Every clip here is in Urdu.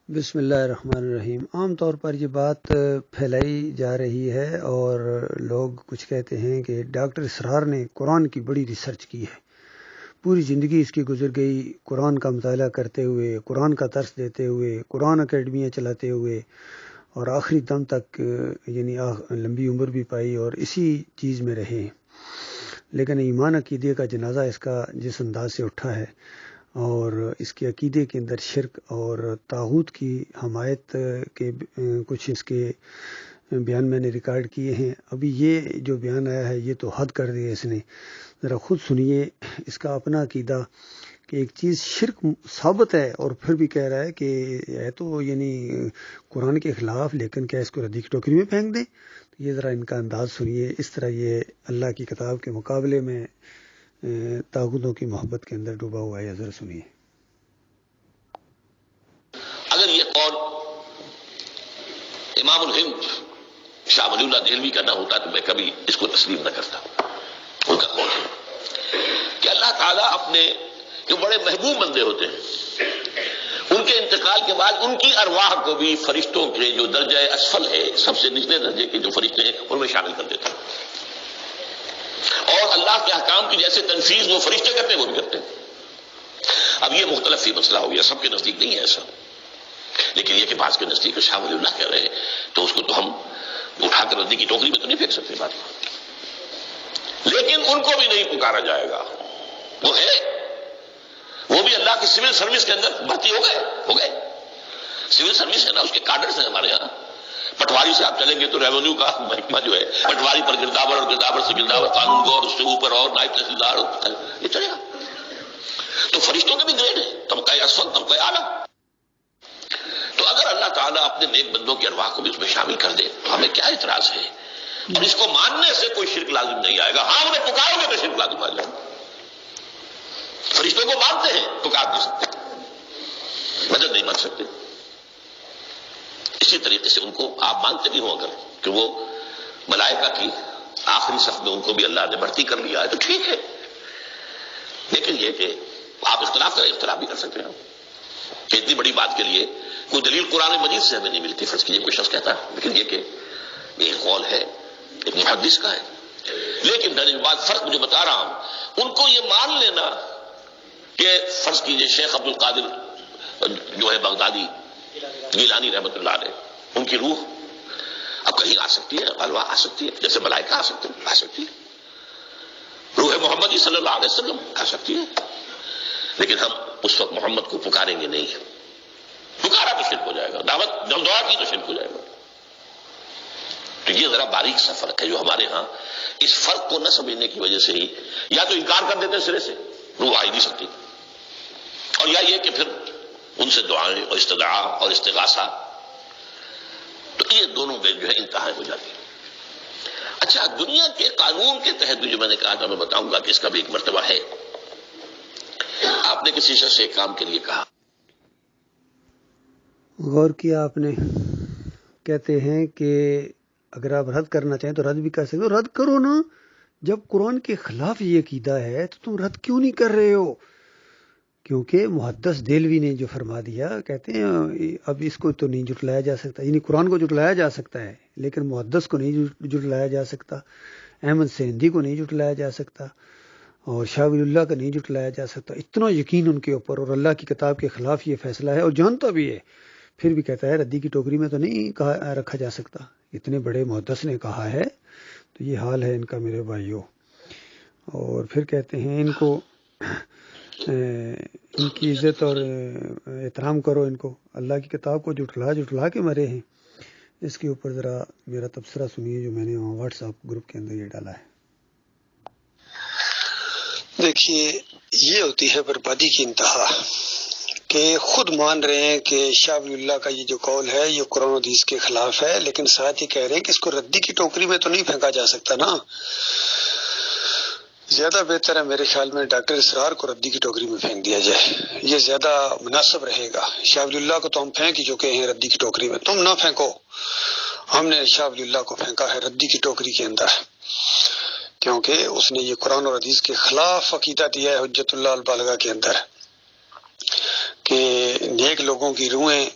بسم اللہ الرحمن الرحیم۔ عام طور پر یہ بات پھیلائی جا رہی ہے اور لوگ کچھ کہتے ہیں کہ ڈاکٹر اسرار نے قرآن کی بڑی ریسرچ کی ہے، پوری زندگی اس کی گزر گئی قرآن کا مطالعہ کرتے ہوئے، قرآن کا درس دیتے ہوئے، قرآن اکیڈمیاں چلاتے ہوئے، اور آخری دم تک یعنی لمبی عمر بھی پائی اور اسی چیز میں رہے۔ لیکن ایمان عقیدے کا جنازہ اس کا جس انداز سے اٹھا ہے اور اس کے عقیدے کے اندر شرک اور طاغوت کی حمایت کے کچھ اس کے بیان میں نے ریکارڈ کیے ہیں۔ ابھی یہ جو بیان آیا ہے یہ تو حد کر دیا اس نے، ذرا خود سنیے اس کا اپنا عقیدہ کہ ایک چیز شرک ثابت ہے اور پھر بھی کہہ رہا ہے کہ ہے تو یعنی قرآن کے خلاف، لیکن کیا اس کو ردی کی ٹوکری میں پھینک دیں؟ تو یہ ذرا ان کا انداز سنیے، اس طرح یہ اللہ کی کتاب کے مقابلے میں طاغوتوں کی محبت کے اندر ڈوبا ہوا ہے۔ ذرا سنیے۔ اگر یہ قول امام الہند شاہ ولی اللہ دہلوی کا نہ ہوتا تو میں کبھی اس کو تسلیم نہ کرتا۔ ان کا قول ہے کہ اللہ تعالیٰ اپنے جو بڑے محبوب بندے ہوتے ہیں ان کے انتقال کے بعد ان کی ارواح کو بھی فرشتوں کے جو درجہ اسفل ہے، سب سے نچلے درجے کے جو فرشتے ہیں ان میں شامل کر دیتا ہے، اور اللہ کے احکام کی جیسے تنفیذ وہ فرشتے کرتے ہیں وہ بھی کرتے ہیں۔ اب یہ مختلف ہی مسئلہ ہو گیا، سب کے نزدیک نہیں ہے ایسا، لیکن یہ کہ بعض کے نزدیک شاہ ولی اللہ کہہ رہے ہیں تو اس کو تو ہم اٹھا کر ردی کی ٹوکری میں تو نہیں پھینک سکتے بات کو، لیکن ان کو بھی نہیں پکارا جائے گا۔ وہ ہے، وہ بھی اللہ کی سول سروس کے اندر بھرتی ہو گئے۔ سول سروس ہے نا، اس کے کارڈرز ہیں ہمارے ہاں۔ پٹواری سے آپ چلیں گے تو ریونیو کا محکمہ جو ہے، پٹواری پر گرداور اور گرداور سے گرداور قانون گو اور اس سے اوپر اور نائب تحصیلدار، یہ چلے گا۔ تو فرشتوں کے بھی گریڈ ہے، طبقہ اسفل، طبقہ اعلیٰ۔ تو اگر اللہ تعالیٰ اپنے نیک بندوں کی ارواح کو بھی اس میں شامل کر دے تو ہمیں کیا اعتراض ہے؟ اور اس کو ماننے سے کوئی شرک لازم نہیں آئے گا۔ ہاں انہیں پکارو گے تو شرک لازم آ جائے گا۔ فرشتوں کو مانتے ہیں، پکار نہیں سکتے، مدد نہیں مانگ سکتے۔ اسی طریقے سے ان کو آپ مانتے بھی ہوں اگر کہ وہ ملائکہ کی آخری صف میں ان کو بھی اللہ نے بھرتی کر لیا ہے تو ٹھیک ہے، لیکن یہ کہ آپ اختلاف کریں، اختلاف بھی کر سکتے ہیں کہ اتنی بڑی بات کے لیے کوئی دلیل قرآن مجید سے ہمیں نہیں ملتی، فرض کیجیے کوئی شخص کہتا ہے، لیکن یہ کہ ایک قول ہے ایک محدث کا ہے۔ لیکن میں بات فرق جو بتا رہا ہوں، ان کو یہ مان لینا کہ فرض کیجیے شیخ عبد القادر جو ہے بغدادی گیلانی رحمۃ اللہ علیہ، ان کی روح اب کہیں آ سکتی ہے، الواح آ سکتی ہے، جیسے ملائکہ آ سکتی ہے، روح محمدی صلی اللہ علیہ وسلم آ سکتی ہے، لیکن ہم اس وقت محمد کو پکاریں گے نہیں، پکارا تو شرک ہو جائے گا، دعوت دعا کی تو شرک ہو جائے گا۔ تو یہ ذرا باریک سا فرق ہے جو ہمارے ہاں اس فرق کو نہ سمجھنے کی وجہ سے ہی یا تو انکار کر دیتے سرے سے، روح آ ہی نہیں سکتی، اور یا یہ کہ پھر ان سے دعائیں اور استدعاء اور استغاثہ، تو یہ دونوں میں جو ہے انتہائی ہو جاتی ہے۔ اچھا، دنیا کے قانون کے تحت بھی جو میں نے کہا تھا میں بتاؤں گا کہ اس کا بھی ایک مرتبہ ہے۔ آپ نے کسی شخص سے ایک کام کے لیے کہا، غور کیا آپ نے، کہتے ہیں کہ اگر آپ رد کرنا چاہیں تو رد بھی کر سکتے ہو، رد کرو نا، جب قرآن کے خلاف یہ عقیدہ ہے تو تم رد کیوں نہیں کر رہے ہو؟ کیونکہ محدث دہلوی نے جو فرما دیا، کہتے ہیں اب اس کو تو نہیں جھٹلایا جا سکتا، یعنی قرآن کو جھٹلایا جا سکتا ہے لیکن محدث کو نہیں جھٹلایا جا سکتا، احمد سیندی کو نہیں جھٹلایا جا سکتا، اور شاہ ولی اللہ کا نہیں جھٹلایا جا سکتا۔ اتنا یقین ان کے اوپر، اور اللہ کی کتاب کے خلاف یہ فیصلہ ہے اور جانتا بھی ہے، پھر بھی کہتا ہے ردی کی ٹوکری میں تو نہیں رکھا جا سکتا۔ اتنے بڑے محدث نے کہا ہے تو یہ حال ہے ان کا میرے بھائیوں۔ اور پھر کہتے ہیں ان کو ان کی عزت اور احترام کرو، ان کو اللہ کی کتاب کو جھٹلا کے مرے ہیں۔ اس کے اوپر ذرا میرا تبصرہ سنیے جو میں نے وہاں واٹس ایپ گروپ کے اندر یہ ڈالا ہے۔ دیکھیے، یہ ہوتی ہے بربادی کی انتہا کہ خود مان رہے ہیں کہ شاہ ولی اللہ کا یہ جو قول ہے یہ قرآن و حدیث کے خلاف ہے، لیکن ساتھ ہی کہہ رہے ہیں کہ اس کو ردی کی ٹوکری میں تو نہیں پھینکا جا سکتا نا۔ زیادہ بہتر ہے میرے خیال میں ڈاکٹر اسرار کو ردی کی ٹوکری میں پھینک دیا جائے، یہ زیادہ مناسب رہے گا۔ شاہ ولی اللہ کو تو ہم پھینک ہی چکے ہیں ردی کی ٹوکری میں، تم نہ پھینکو، ہم نے شاہ ولی اللہ کو پھینکا ہے ردی کی ٹوکری کے اندر، کیونکہ اس نے یہ قرآن اور حدیث کے خلاف عقیدہ دیا ہے حجت اللہ البالغہ کے اندر کہ نیک لوگوں کی روحیں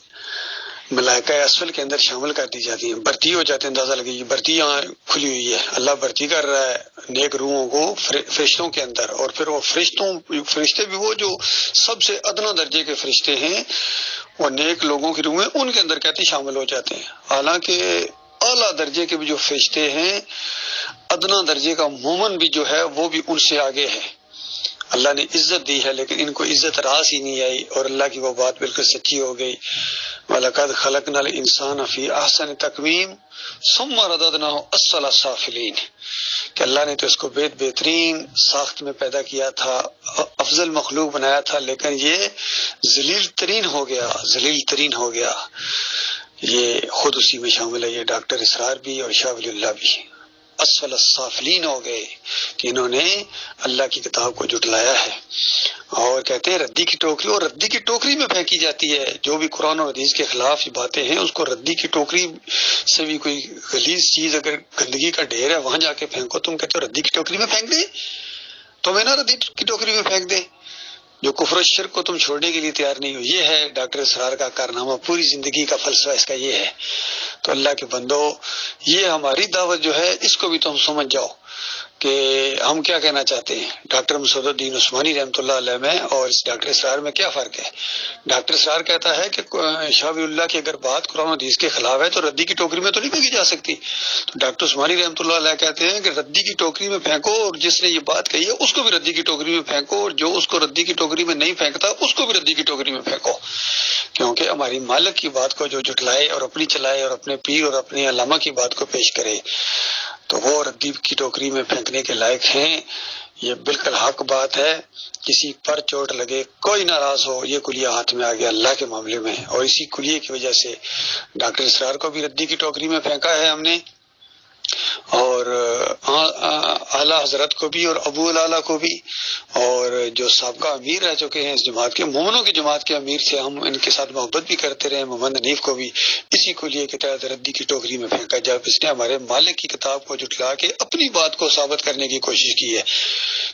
ملائکہ اسفل کے اندر شامل کر دی جاتی ہیں، برتی ہو جاتے ہیں، اندازہ لگے گی برتی یہاں کھلی ہوئی ہے، اللہ برتی کر رہا ہے نیک روحوں کو فرشتوں کے اندر، اور پھر وہ فرشتے بھی وہ جو سب سے ادنا درجے کے فرشتے ہیں وہ نیک لوگوں کی روحیں ان کے اندر کہتے ہیں شامل ہو جاتے ہیں، حالانکہ اعلیٰ درجے کے بھی جو فرشتے ہیں، ادنا درجے کا مومن بھی جو ہے وہ بھی ان سے آگے ہے، اللہ نے عزت دی ہے لیکن ان کو عزت راس ہی نہیں آئی، اور اللہ کی وہ بات بالکل سچی ہو گئی، وَلَقَدْ خَلَقْنَا الْإِنسَانَ فِي أَحْسَنِ تَقْوِيمٍ ثُمَّ رَدَدْنَاهُ أَسْفَلَ سَافِلِينَ کہ اللہ نے تو اس کو بہترین ساخت میں پیدا کیا تھا، افضل مخلوق بنایا تھا، لیکن یہ ذلیل ترین ہو گیا، یہ خود اسی میں شامل ہے، یہ ڈاکٹر اسرار بھی اور شاہ ولی اللہ بھی اسفل السافلین ہو گئے کہ انہوں نے اللہ کی کتاب کو جھٹلایا ہے، اور کہتے ہیں ردی کی ٹوکری، اور ردی کی ٹوکری میں پھینکی جاتی ہے، جو بھی قرآن اور حدیث کے خلاف باتیں ہیں اس کو ردی کی ٹوکری سے بھی کوئی غلیظ چیز اگر گندگی کا ڈھیر ہے وہاں جا کے پھینکو، تم کہتے ہو ردی کی ٹوکری میں پھینک دیں، تمہیں نہ ردی کی ٹوکری میں پھینک دیں، جو کفر و شرک کو تم چھوڑنے کے لیے تیار نہیں ہو۔ یہ ہے ڈاکٹر اسرار کا کارنامہ، پوری زندگی کا فلسفہ اس کا یہ ہے۔ تو اللہ کے بندو، یہ ہماری دعوت جو ہے اس کو بھی تم سمجھ جاؤ کہ ہم کیا کہنا چاہتے ہیں۔ ڈاکٹر مسعود الدین عثمانی رحمۃ اللہ علیہ میں اور اس ڈاکٹر اسرار میں کیا فرق ہے؟ ڈاکٹر اسرار کہتا ہے کہ شاہ ولی اللہ کی اگر بات قرآن و حدیث کے خلاف ہے تو ردی کی ٹوکری میں تو نہیں پھینکی جا سکتی، تو ڈاکٹر عثمانی رحمۃ اللہ علیہ کہتے ہیں کہ ردی کی ٹوکری میں پھینکو، اور جس نے یہ بات کہی ہے اس کو بھی ردی کی ٹوکری میں پھینکو، اور جو اس کو ردی کی ٹوکری میں نہیں پھینکتا اس کو بھی ردی کی ٹوکری میں پھینکو، کیونکہ ہماری مالک کی بات کو جو جھٹلائے اور اپنی چلائے اور اپنے پیر اور اپنے علامہ کی بات کو پیش کرے تو وہ ردی کی ٹوکری میں پھینکنے کے لائق ہیں۔ یہ بالکل حق بات ہے، کسی پر چوٹ لگے کوئی ناراض ہو، یہ کلیہ ہاتھ میں آ گیا اللہ کے معاملے میں، اور اسی کلیے کی وجہ سے ڈاکٹر اسرار کو بھی ردی کی ٹوکری میں پھینکا ہے ہم نے، اور اعلیٰ حضرت کو بھی اور ابو العلا کو بھی، اور جو سابقہ امیر رہ چکے ہیں اس جماعت کے، مومنوں کی جماعت کے امیر سے ہم ان کے ساتھ محبت بھی کرتے رہے، محمد حنیف کو بھی اسی کلیے کے تحت ردی کی ٹوکری میں پھینکا جب اس نے ہمارے مالک کی کتاب کو جھٹلا کے اپنی بات کو ثابت کرنے کی کوشش کی ہے،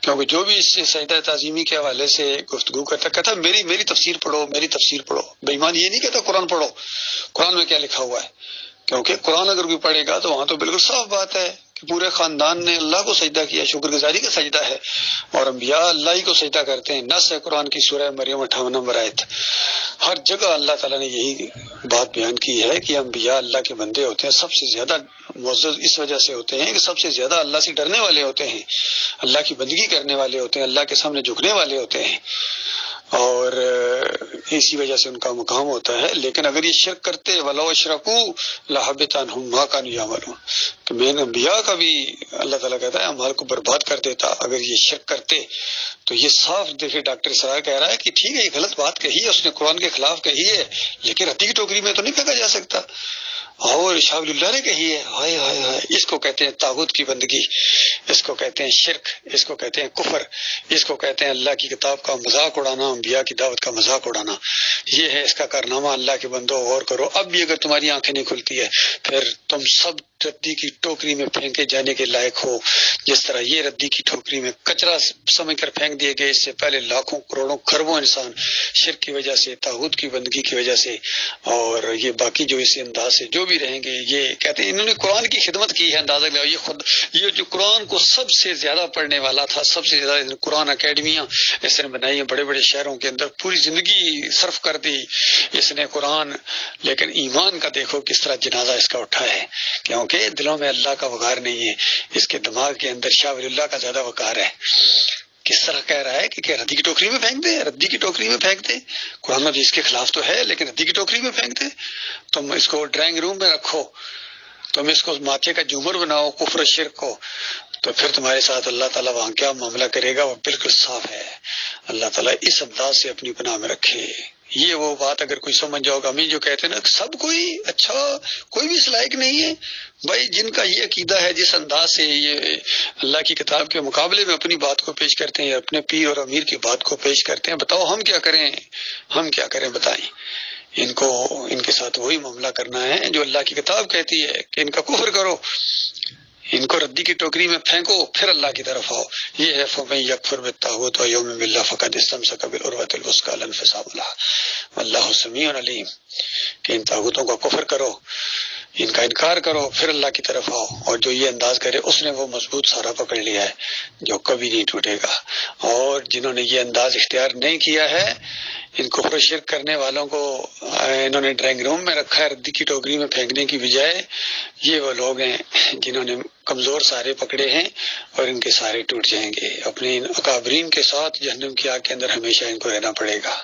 کیونکہ جو بھی اس سے سجدہ تعظیمی کے حوالے سے گفتگو کرتا کہتا میری تفسیر پڑھو، میری تفسیر پڑھو۔ بے ایمان یہ نہیں کہتا قرآن پڑھو، قرآن میں کیا لکھا ہوا ہے، کیونکہ قرآن اگر کوئی پڑھے گا تو وہاں تو بالکل صاف بات ہے کہ پورے خاندان نے اللہ کو سجدہ کیا، شکر گزاری کا سجدہ ہے، اور انبیاء اللہ ہی کو سجدہ کرتے ہیں۔ نص ہے قرآن کی سورہ مریم 58 نمبر آیت، ہر جگہ اللہ تعالیٰ نے یہی بات بیان کی ہے کہ انبیاء اللہ کے بندے ہوتے ہیں، سب سے زیادہ معزز اس وجہ سے ہوتے ہیں کہ سب سے زیادہ اللہ سے ڈرنے والے ہوتے ہیں، اللہ کی بندگی کرنے والے ہوتے ہیں، اللہ کے سامنے جھکنے والے ہوتے ہیں، اور اسی وجہ سے ان کا مقام ہوتا ہے۔ لیکن اگر یہ شرک کرتے وَلَوْ أَشْرَكُوا لَحَبِطَ عَنْهُمْ مَا كَانُوا يَعْمَلُونَ کہ میں انبیاء کا بھی اللہ تعالیٰ کہتا ہے اعمال کو برباد کر دیتا اگر یہ شرک کرتے۔ تو یہ صاف دیکھے ڈاکٹر اسرار کہہ رہا ہے کہ ٹھیک ہے یہ غلط بات کہی ہے، اس نے قرآن کے خلاف کہی ہے، لیکن ردی کی ٹوکری میں تو نہیں پھینکا جا سکتا۔ اور شاہ ولی اللہ نے کہی ہے، ہائے ہائے ہائے، اس کو کہتے ہیں طاغوت کی بندگی، اس کو کہتے ہیں شرک، اس کو کہتے ہیں کفر، اس کو کہتے ہیں اللہ کی کتاب کا مذاق اڑانا، انبیاء کی دعوت کا مذاق اڑانا۔ یہ ہے اس کا کارنامہ۔ اللہ کے بندو غور کرو، اب بھی اگر تمہاری آنکھیں نہیں کھلتی ہے پھر تم سب ردی کی ٹوکری میں پھینکے جانے کے لائق ہو، جس طرح یہ ردی کی ٹوکری میں کچرا سمجھ کر پھینک دیے گئے۔ اس سے پہلے لاکھوں کروڑوں خربوں انسان شرک کی وجہ سے، طاغوت کی بندگی کی وجہ سے، اور یہ باقی جو اس انداز سے جو بھی رہیں گے، یہ کہتے ہیں انہوں نے قرآن کی خدمت کی ہے، اندازہ لگاؤ یہ جو قرآن کو سب سے زیادہ پڑھنے والا تھا، سب سے زیادہ قرآن اکیڈمیاں اس نے بنائی ہیں بڑے بڑے شہروں کے اندر، پوری زندگی صرف کر دی اس نے قرآن، لیکن ایمان کا دیکھو کس طرح جنازہ اس کا اٹھا ہے، کیونکہ دلوں میں اللہ کا وقار نہیں ہے، اس کے دماغ کے اندر شاہ ولی اللہ کا زیادہ وقار ہے۔ کس طرح کہہ رہا ہے کہ ردی کی ٹوکری میں پھینک دے، ردی کی ٹوکری میں پھینک دے، قرآن حدیث کے خلاف تو ہے لیکن ردی کی ٹوکری میں پھینک دے۔ تم اس کو ڈرائنگ روم میں رکھو، تم اس کو ماتھے کا جھومر بناؤ کفر و شرک کو، تو پھر تمہارے ساتھ اللہ تعالیٰ وہاں کیا معاملہ کرے گا وہ بالکل صاف ہے۔ اللہ تعالیٰ اس انداز سے اپنی پناہ میں رکھے۔ یہ وہ بات اگر کوئی سمجھ جاؤ گا، ہمیں جو کہتے ہیں نا سب کوئی اچھا، کوئی بھی اس لائق نہیں ہے بھائی، جن کا یہ عقیدہ ہے جس انداز سے یہ اللہ کی کتاب کے مقابلے میں اپنی بات کو پیش کرتے ہیں، اپنے پیر اور امیر کی بات کو پیش کرتے ہیں، بتاؤ ہم کیا کریں، ہم کیا کریں بتائیں۔ ان کو ان کے ساتھ وہی معاملہ کرنا ہے جو اللہ کی کتاب کہتی ہے کہ ان کا کفر کرو، ان کو ردی کی ٹوکری میں پھینکو، پھر اللہ کی طرف آؤ۔ یہ ہے فَمَن يَكْفُرْ بِالطَّاغُوتِ وَيُؤْمِن بِاللَّهِ فَقَدِ اسْتَمْسَكَ بِالْعُرْوَةِ الْوُثْقَىٰ لَا انفِصَامَ لَهَا وَاللَّهُ سَمِيعٌ عَلِيمٌ۔ کہ ان طاغوتوں کا کفر کرو، ان کا انکار کرو، پھر اللہ کی طرف آؤ، اور جو یہ انداز کرے اس نے وہ مضبوط سہارا پکڑ لیا ہے جو کبھی نہیں ٹوٹے گا۔ اور جنہوں نے یہ انداز اختیار نہیں کیا ہے، ان کفر و شرک کرنے والوں کو انہوں نے ڈرائنگ روم میں رکھا ہے ردی کی ٹوکری میں پھینکنے کی بجائے، یہ وہ لوگ ہیں جنہوں نے کمزور سارے پکڑے ہیں اور ان کے سارے ٹوٹ جائیں گے۔ اپنے ان اکابرین کے ساتھ جہنم کی آگ کے اندر ہمیشہ ان کو رہنا پڑے گا۔